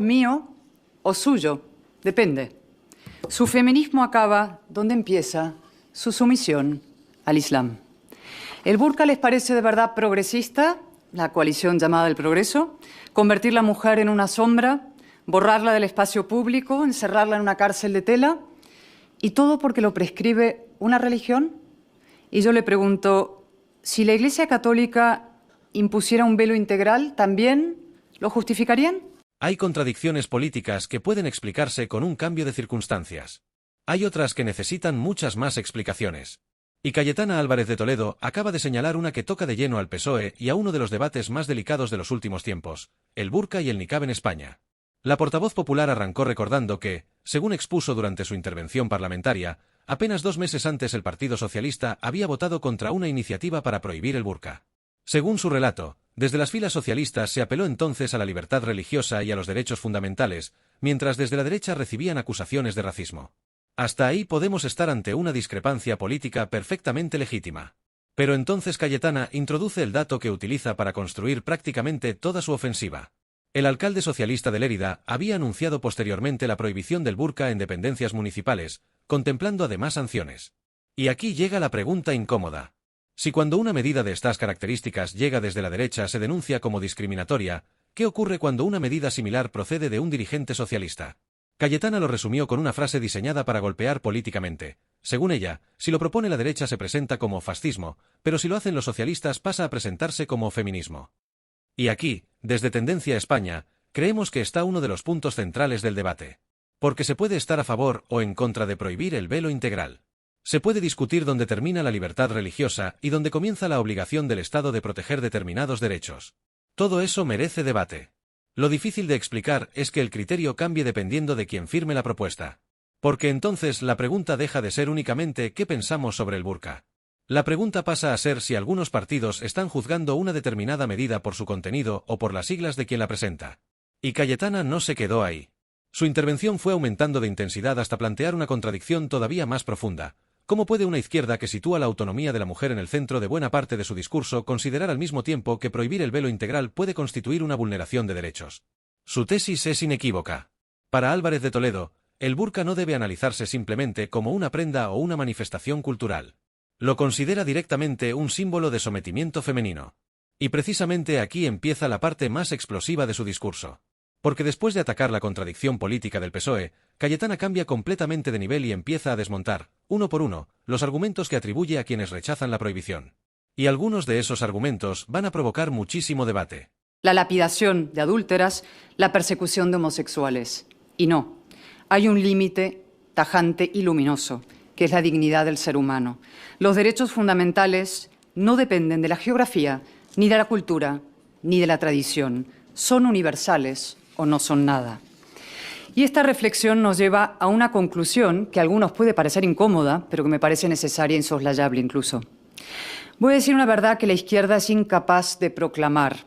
Mío o suyo, depende. Su feminismo acaba donde empieza su sumisión al Islam. ¿El burka les parece de verdad progresista, la coalición llamada del progreso? ¿Convertir la mujer en una sombra? ¿Borrarla del espacio público? ¿Encerrarla en una cárcel de tela? ¿Y todo porque lo prescribe una religión? Y yo le pregunto, si la Iglesia Católica impusiera un velo integral, ¿también lo justificarían? Hay contradicciones políticas que pueden explicarse con un cambio de circunstancias. Hay otras que necesitan muchas más explicaciones. Y Cayetana Álvarez de Toledo acaba de señalar una que toca de lleno al PSOE y a uno de los debates más delicados de los últimos tiempos, el burka y el niqab en España. La portavoz popular arrancó recordando que, según expuso durante su intervención parlamentaria, apenas 2 meses antes el Partido Socialista había votado contra una iniciativa para prohibir el burka. Según su relato, desde las filas socialistas se apeló entonces a la libertad religiosa y a los derechos fundamentales, mientras desde la derecha recibían acusaciones de racismo. Hasta ahí podemos estar ante una discrepancia política perfectamente legítima. Pero entonces Cayetana introduce el dato que utiliza para construir prácticamente toda su ofensiva. El alcalde socialista de Lérida había anunciado posteriormente la prohibición del burka en dependencias municipales, contemplando además sanciones. Y aquí llega la pregunta incómoda. Si cuando una medida de estas características llega desde la derecha se denuncia como discriminatoria, ¿qué ocurre cuando una medida similar procede de un dirigente socialista? Cayetana lo resumió con una frase diseñada para golpear políticamente. Según ella, si lo propone la derecha se presenta como fascismo, pero si lo hacen los socialistas pasa a presentarse como feminismo. Y aquí, desde Tendencia España, creemos que está uno de los puntos centrales del debate. Porque se puede estar a favor o en contra de prohibir el velo integral. Se puede discutir dónde termina la libertad religiosa y dónde comienza la obligación del Estado de proteger determinados derechos. Todo eso merece debate. Lo difícil de explicar es que el criterio cambie dependiendo de quien firme la propuesta. Porque entonces la pregunta deja de ser únicamente ¿qué pensamos sobre el burka? La pregunta pasa a ser si algunos partidos están juzgando una determinada medida por su contenido o por las siglas de quien la presenta. Y Cayetana no se quedó ahí. Su intervención fue aumentando de intensidad hasta plantear una contradicción todavía más profunda. ¿Cómo puede una izquierda que sitúa la autonomía de la mujer en el centro de buena parte de su discurso considerar al mismo tiempo que prohibir el velo integral puede constituir una vulneración de derechos? Su tesis es inequívoca. Para Álvarez de Toledo, el burka no debe analizarse simplemente como una prenda o una manifestación cultural. Lo considera directamente un símbolo de sometimiento femenino. Y precisamente aquí empieza la parte más explosiva de su discurso. Porque después de atacar la contradicción política del PSOE, Cayetana cambia completamente de nivel y empieza a desmontar, uno por uno, los argumentos que atribuye a quienes rechazan la prohibición. Y algunos de esos argumentos van a provocar muchísimo debate. La lapidación de adúlteras, la persecución de homosexuales. Y no, hay un límite tajante y luminoso, que es la dignidad del ser humano. Los derechos fundamentales no dependen de la geografía, ni de la cultura, ni de la tradición. Son universales o no son nada. Y esta reflexión nos lleva a una conclusión que a algunos puede parecer incómoda, pero que me parece necesaria e insoslayable incluso. Voy a decir una verdad que la izquierda es incapaz de proclamar,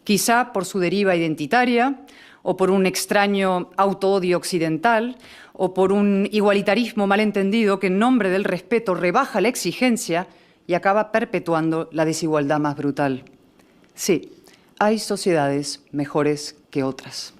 quizá por su deriva identitaria, o por un extraño autoodio occidental, o por un igualitarismo malentendido que en nombre del respeto rebaja la exigencia y acaba perpetuando la desigualdad más brutal. Sí, hay sociedades mejores que otras.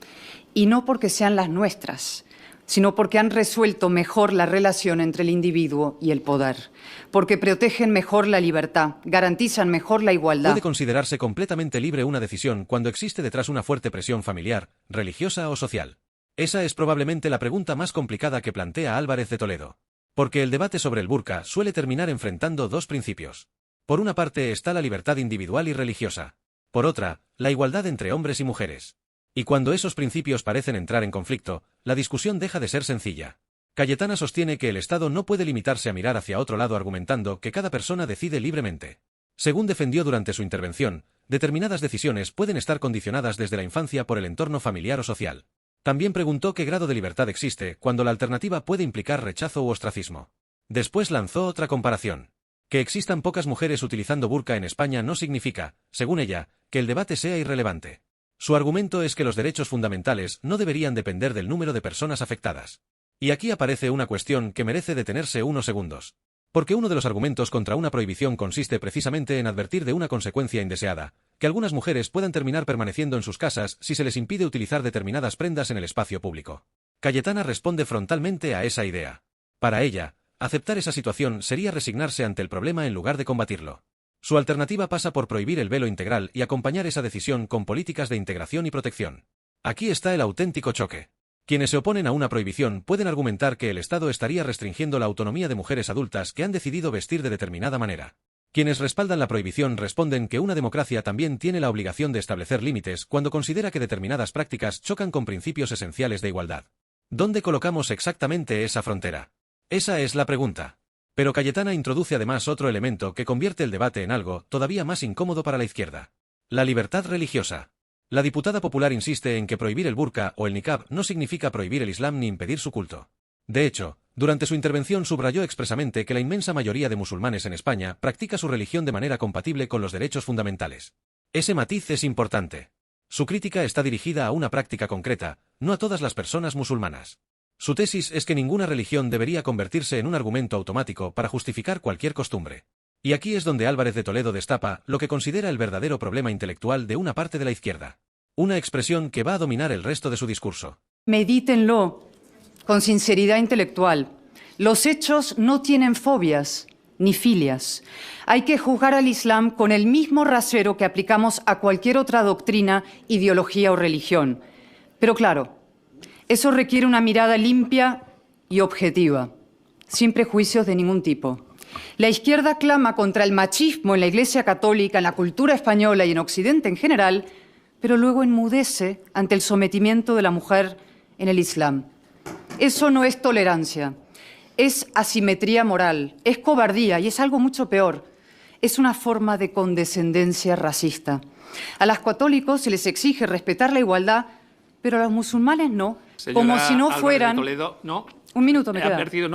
Y no porque sean las nuestras, sino porque han resuelto mejor la relación entre el individuo y el poder, porque protegen mejor la libertad, garantizan mejor la igualdad. Puede considerarse completamente libre una decisión cuando existe detrás una fuerte presión familiar, religiosa o social. Esa es probablemente la pregunta más complicada que plantea Álvarez de Toledo. Porque el debate sobre el burka suele terminar enfrentando dos principios. Por una parte está la libertad individual y religiosa. Por otra, la igualdad entre hombres y mujeres. Y cuando esos principios parecen entrar en conflicto, la discusión deja de ser sencilla. Cayetana sostiene que el Estado no puede limitarse a mirar hacia otro lado argumentando que cada persona decide libremente. Según defendió durante su intervención, determinadas decisiones pueden estar condicionadas desde la infancia por el entorno familiar o social. También preguntó qué grado de libertad existe cuando la alternativa puede implicar rechazo u ostracismo. Después lanzó otra comparación. Que existan pocas mujeres utilizando burka en España no significa, según ella, que el debate sea irrelevante. Su argumento es que los derechos fundamentales no deberían depender del número de personas afectadas. Y aquí aparece una cuestión que merece detenerse unos segundos. Porque uno de los argumentos contra una prohibición consiste precisamente en advertir de una consecuencia indeseada, que algunas mujeres puedan terminar permaneciendo en sus casas si se les impide utilizar determinadas prendas en el espacio público. Cayetana responde frontalmente a esa idea. Para ella, aceptar esa situación sería resignarse ante el problema en lugar de combatirlo. Su alternativa pasa por prohibir el velo integral y acompañar esa decisión con políticas de integración y protección. Aquí está el auténtico choque. Quienes se oponen a una prohibición pueden argumentar que el Estado estaría restringiendo la autonomía de mujeres adultas que han decidido vestir de determinada manera. Quienes respaldan la prohibición responden que una democracia también tiene la obligación de establecer límites cuando considera que determinadas prácticas chocan con principios esenciales de igualdad. ¿Dónde colocamos exactamente esa frontera? Esa es la pregunta. Pero Cayetana introduce además otro elemento que convierte el debate en algo todavía más incómodo para la izquierda. La libertad religiosa. La diputada popular insiste en que prohibir el burka o el niqab no significa prohibir el Islam ni impedir su culto. De hecho, durante su intervención subrayó expresamente que la inmensa mayoría de musulmanes en España practica su religión de manera compatible con los derechos fundamentales. Ese matiz es importante. Su crítica está dirigida a una práctica concreta, no a todas las personas musulmanas. Su tesis es que ninguna religión debería convertirse en un argumento automático para justificar cualquier costumbre. Y aquí es donde Álvarez de Toledo destapa lo que considera el verdadero problema intelectual de una parte de la izquierda. Una expresión que va a dominar el resto de su discurso. Medítenlo con sinceridad intelectual. Los hechos no tienen fobias ni filias. Hay que juzgar al Islam con el mismo rasero que aplicamos a cualquier otra doctrina, ideología o religión. Pero claro, eso requiere una mirada limpia y objetiva, sin prejuicios de ningún tipo. La izquierda clama contra el machismo en la Iglesia Católica, en la cultura española y en Occidente en general, pero luego enmudece ante el sometimiento de la mujer en el Islam. Eso no es tolerancia, es asimetría moral, es cobardía y es algo mucho peor. Es una forma de condescendencia racista. A los católicos se les exige respetar la igualdad, pero a los musulmanes no, Señora como si no Álvarez de fueran... Toledo, no. Un minuto me He queda. advertido,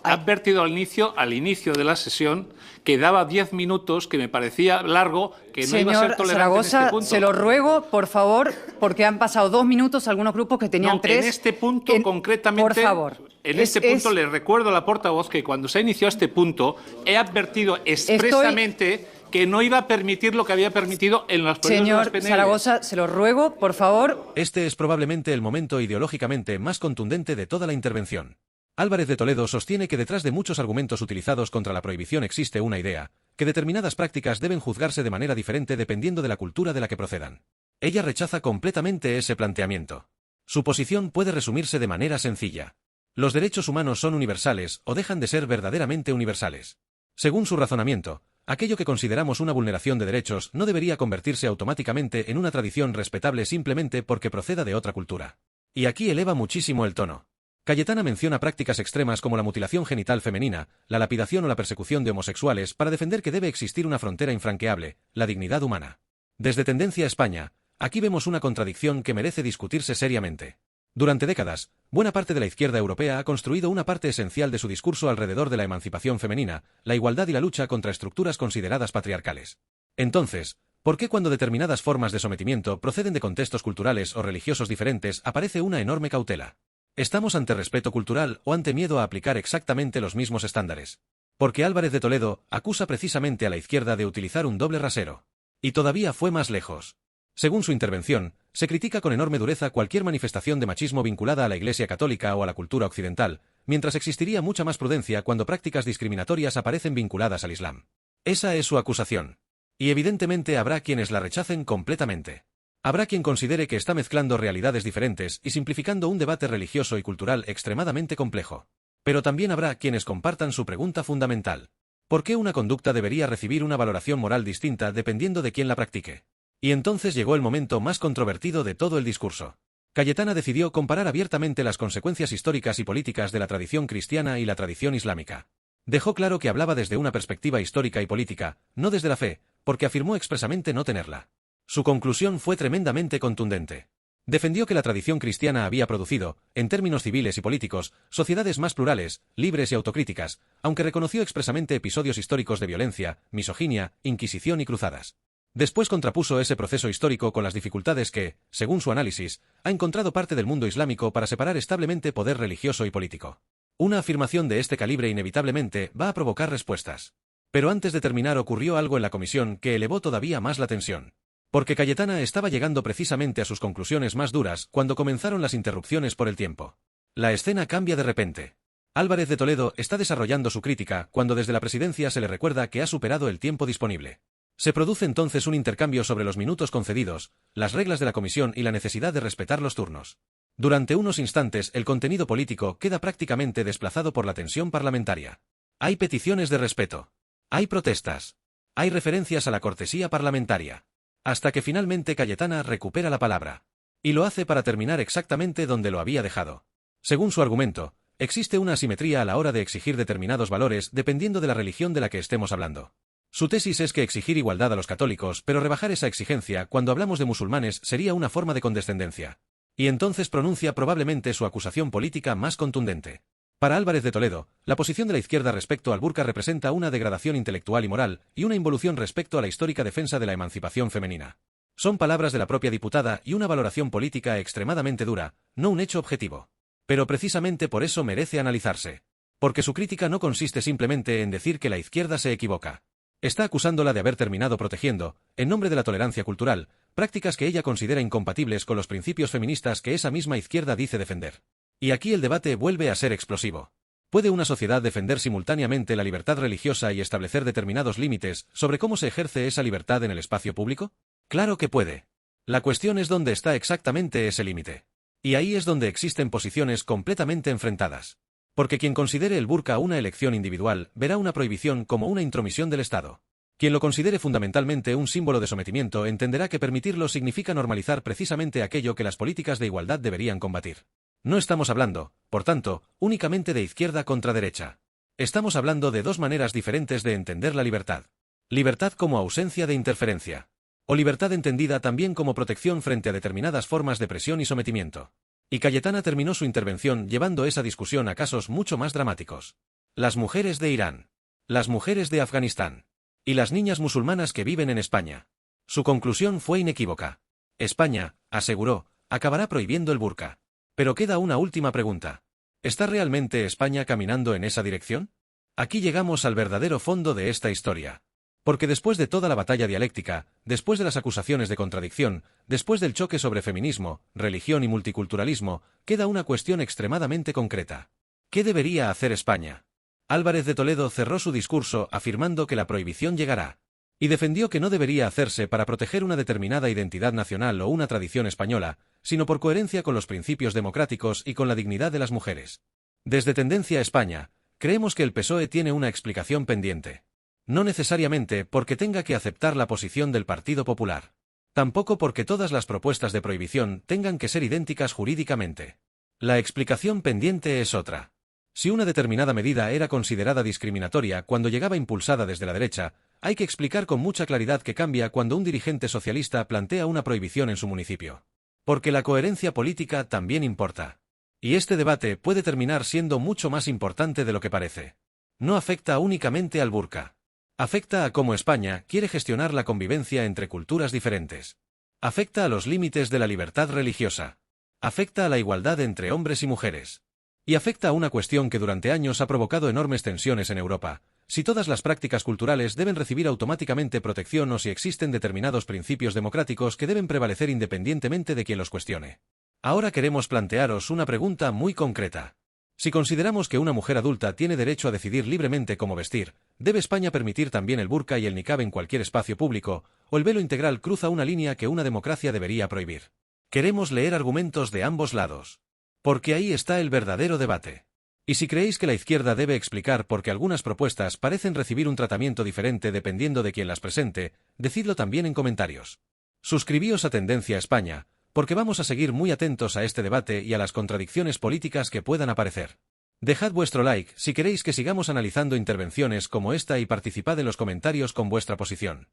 ha advertido al inicio de la sesión que daba 10 minutos, que me parecía largo, que no iba a ser Señor tolerante Zaragoza, en este punto. se lo ruego, por favor, porque han pasado 2 minutos algunos grupos que tenían No, 3. en este punto concretamente, por favor. Este punto le recuerdo a la portavoz que cuando se ha iniciado este punto he advertido expresamente que no iba a permitir lo que había permitido en los periodos de las Señor PNL. Zaragoza, se lo ruego, por favor. Este es probablemente el momento ideológicamente más contundente de toda la intervención. Álvarez de Toledo sostiene que detrás de muchos argumentos utilizados contra la prohibición existe una idea, que determinadas prácticas deben juzgarse de manera diferente dependiendo de la cultura de la que procedan. Ella rechaza completamente ese planteamiento. Su posición puede resumirse de manera sencilla. Los derechos humanos son universales o dejan de ser verdaderamente universales. Según su razonamiento, aquello que consideramos una vulneración de derechos no debería convertirse automáticamente en una tradición respetable simplemente porque proceda de otra cultura. Y aquí eleva muchísimo el tono. Cayetana menciona prácticas extremas como la mutilación genital femenina, la lapidación o la persecución de homosexuales para defender que debe existir una frontera infranqueable, la dignidad humana. Desde Tendencia España, aquí vemos una contradicción que merece discutirse seriamente. Durante décadas, buena parte de la izquierda europea ha construido una parte esencial de su discurso alrededor de la emancipación femenina, la igualdad y la lucha contra estructuras consideradas patriarcales. Entonces, ¿por qué cuando determinadas formas de sometimiento proceden de contextos culturales o religiosos diferentes aparece una enorme cautela? ¿Estamos ante respeto cultural o ante miedo a aplicar exactamente los mismos estándares? Porque Álvarez de Toledo acusa precisamente a la izquierda de utilizar un doble rasero. Y todavía fue más lejos. Según su intervención, se critica con enorme dureza cualquier manifestación de machismo vinculada a la Iglesia Católica o a la cultura occidental, mientras existiría mucha más prudencia cuando prácticas discriminatorias aparecen vinculadas al Islam. Esa es su acusación. Y evidentemente habrá quienes la rechacen completamente. Habrá quien considere que está mezclando realidades diferentes y simplificando un debate religioso y cultural extremadamente complejo. Pero también habrá quienes compartan su pregunta fundamental. ¿Por qué una conducta debería recibir una valoración moral distinta dependiendo de quién la practique? Y entonces llegó el momento más controvertido de todo el discurso. Cayetana decidió comparar abiertamente las consecuencias históricas y políticas de la tradición cristiana y la tradición islámica. Dejó claro que hablaba desde una perspectiva histórica y política, no desde la fe, porque afirmó expresamente no tenerla. Su conclusión fue tremendamente contundente. Defendió que la tradición cristiana había producido, en términos civiles y políticos, sociedades más plurales, libres y autocríticas, aunque reconoció expresamente episodios históricos de violencia, misoginia, inquisición y cruzadas. Después contrapuso ese proceso histórico con las dificultades que, según su análisis, ha encontrado parte del mundo islámico para separar establemente poder religioso y político. Una afirmación de este calibre inevitablemente va a provocar respuestas. Pero antes de terminar ocurrió algo en la comisión que elevó todavía más la tensión. Porque Cayetana estaba llegando precisamente a sus conclusiones más duras cuando comenzaron las interrupciones por el tiempo. La escena cambia de repente. Álvarez de Toledo está desarrollando su crítica cuando desde la presidencia se le recuerda que ha superado el tiempo disponible. Se produce entonces un intercambio sobre los minutos concedidos, las reglas de la comisión y la necesidad de respetar los turnos. Durante unos instantes el contenido político queda prácticamente desplazado por la tensión parlamentaria. Hay peticiones de respeto. Hay protestas. Hay referencias a la cortesía parlamentaria. Hasta que finalmente Cayetana recupera la palabra. Y lo hace para terminar exactamente donde lo había dejado. Según su argumento, existe una asimetría a la hora de exigir determinados valores dependiendo de la religión de la que estemos hablando. Su tesis es que exigir igualdad a los católicos, pero rebajar esa exigencia cuando hablamos de musulmanes sería una forma de condescendencia. Y entonces pronuncia probablemente su acusación política más contundente. Para Álvarez de Toledo, la posición de la izquierda respecto al burka representa una degradación intelectual y moral, y una involución respecto a la histórica defensa de la emancipación femenina. Son palabras de la propia diputada y una valoración política extremadamente dura, no un hecho objetivo. Pero precisamente por eso merece analizarse. Porque su crítica no consiste simplemente en decir que la izquierda se equivoca. Está acusándola de haber terminado protegiendo, en nombre de la tolerancia cultural, prácticas que ella considera incompatibles con los principios feministas que esa misma izquierda dice defender. Y aquí el debate vuelve a ser explosivo. ¿Puede una sociedad defender simultáneamente la libertad religiosa y establecer determinados límites sobre cómo se ejerce esa libertad en el espacio público? Claro que puede. La cuestión es dónde está exactamente ese límite. Y ahí es donde existen posiciones completamente enfrentadas. Porque quien considere el burka una elección individual verá una prohibición como una intromisión del Estado. Quien lo considere fundamentalmente un símbolo de sometimiento entenderá que permitirlo significa normalizar precisamente aquello que las políticas de igualdad deberían combatir. No estamos hablando, por tanto, únicamente de izquierda contra derecha. Estamos hablando de dos maneras diferentes de entender la libertad. Libertad como ausencia de interferencia. O libertad entendida también como protección frente a determinadas formas de presión y sometimiento. Y Cayetana terminó su intervención llevando esa discusión a casos mucho más dramáticos. Las mujeres de Irán. Las mujeres de Afganistán. Y las niñas musulmanas que viven en España. Su conclusión fue inequívoca. España, aseguró, acabará prohibiendo el burka. Pero queda una última pregunta. ¿Está realmente España caminando en esa dirección? Aquí llegamos al verdadero fondo de esta historia. Porque después de toda la batalla dialéctica, después de las acusaciones de contradicción, después del choque sobre feminismo, religión y multiculturalismo, queda una cuestión extremadamente concreta. ¿Qué debería hacer España? Álvarez de Toledo cerró su discurso afirmando que la prohibición llegará. Y defendió que no debería hacerse para proteger una determinada identidad nacional o una tradición española, sino por coherencia con los principios democráticos y con la dignidad de las mujeres. Desde Tendencia España, creemos que el PSOE tiene una explicación pendiente. No necesariamente porque tenga que aceptar la posición del Partido Popular. Tampoco porque todas las propuestas de prohibición tengan que ser idénticas jurídicamente. La explicación pendiente es otra. Si una determinada medida era considerada discriminatoria cuando llegaba impulsada desde la derecha, hay que explicar con mucha claridad que cambia cuando un dirigente socialista plantea una prohibición en su municipio. Porque la coherencia política también importa. Y este debate puede terminar siendo mucho más importante de lo que parece. No afecta únicamente al burka. Afecta a cómo España quiere gestionar la convivencia entre culturas diferentes. Afecta a los límites de la libertad religiosa. Afecta a la igualdad entre hombres y mujeres. Y afecta a una cuestión que durante años ha provocado enormes tensiones en Europa: si todas las prácticas culturales deben recibir automáticamente protección o si existen determinados principios democráticos que deben prevalecer independientemente de quien los cuestione. Ahora queremos plantearos una pregunta muy concreta. Si consideramos que una mujer adulta tiene derecho a decidir libremente cómo vestir, ¿debe España permitir también el burka y el niqab en cualquier espacio público, o el velo integral cruza una línea que una democracia debería prohibir? Queremos leer argumentos de ambos lados. Porque ahí está el verdadero debate. Y si creéis que la izquierda debe explicar por qué algunas propuestas parecen recibir un tratamiento diferente dependiendo de quien las presente, decidlo también en comentarios. Suscribíos a Tendencia España, porque vamos a seguir muy atentos a este debate y a las contradicciones políticas que puedan aparecer. Dejad vuestro like si queréis que sigamos analizando intervenciones como esta y participad en los comentarios con vuestra posición.